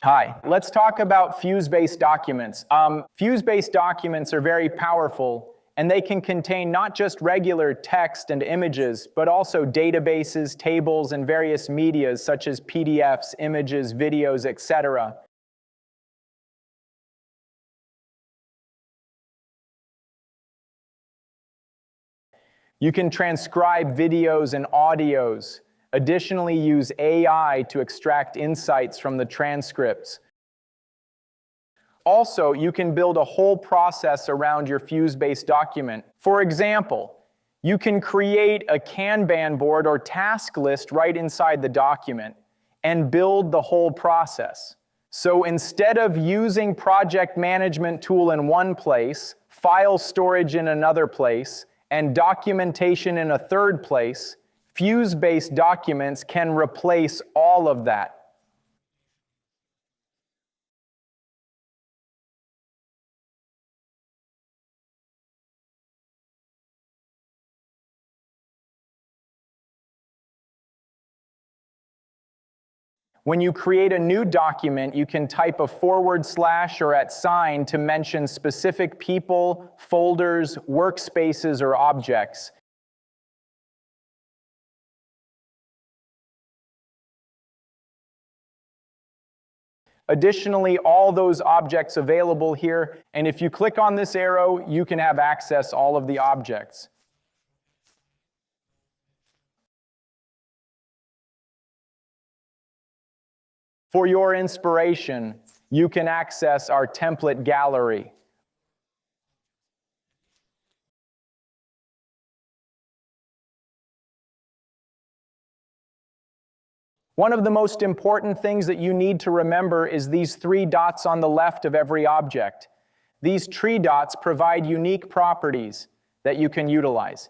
Hi, let's talk about FuseBase documents. FuseBase documents are very powerful, and they can contain not just regular text and images, but also databases, tables, and various medias such as PDFs, images, videos, etc. You can transcribe videos and audios. Additionally, use AI to extract insights from the transcripts. Also, you can build a whole process around your FuseBase document. For example, you can create a Kanban board or task list right inside the document and build the whole process. So instead of using project management tool in one place, file storage in another place, and documentation in a third place, FuseBase documents can replace all of that. When you create a new document, you can type a / or @ to mention specific people, folders, workspaces, or objects. Additionally, all those objects available here, and if you click on this arrow, you can have access to all of the objects. For your inspiration, you can access our template gallery. One of the most important things that you need to remember is these 3 dots on the left of every object. These tree dots provide unique properties that you can utilize.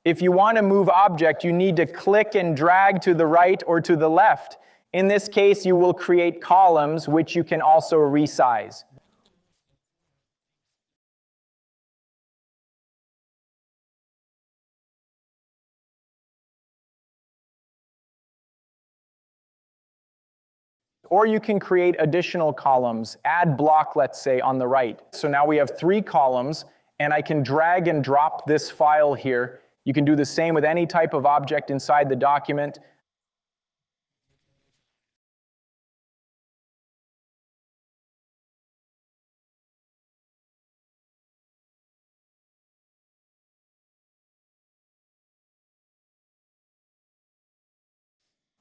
If you want to move object, you need to click and drag to the right or to the left. In this case, you will create columns, which you can also resize. Or you can create additional columns, add block, let's say, on the right. So now we have 3 columns, and I can drag and drop this file here. You can do the same with any type of object inside the document.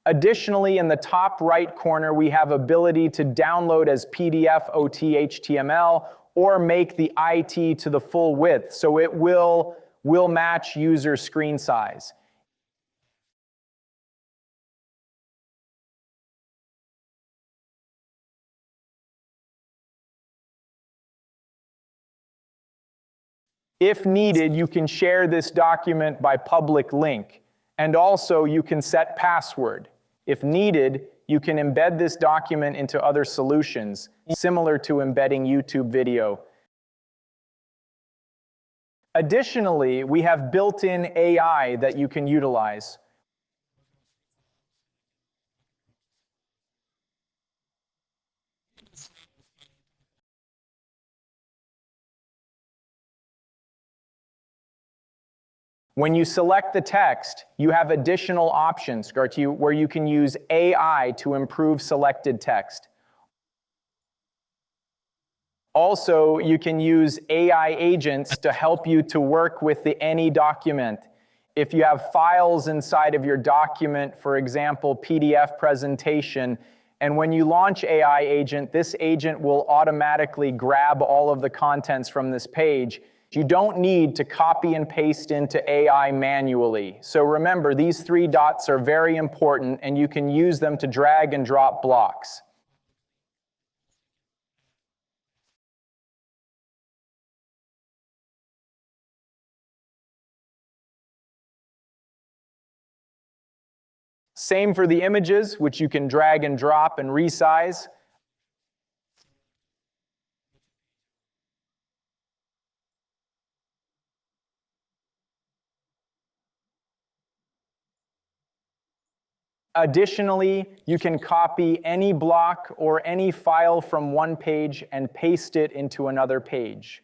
Additionally, in the top right corner, we have ability to download as PDF, OT, HTML, or make the IT to the full width, so it will match user screen size. If needed, you can share this document by public link, and also you can set password. If needed, you can embed this document into other solutions, similar to embedding YouTube video. Additionally, we have built-in AI that you can utilize. When you select the text, you have additional options where you can use AI to improve selected text. Also, you can use AI agents to help you to work with any document. If you have files inside of your document, for example, PDF presentation, and when you launch AI agent, this agent will automatically grab all of the contents from this page. You don't need to copy and paste into AI manually. So remember, these 3 dots are very important, and you can use them to drag and drop blocks. Same for the images, which you can drag and drop and resize. Additionally, you can copy any block or any file from one page and paste it into another page.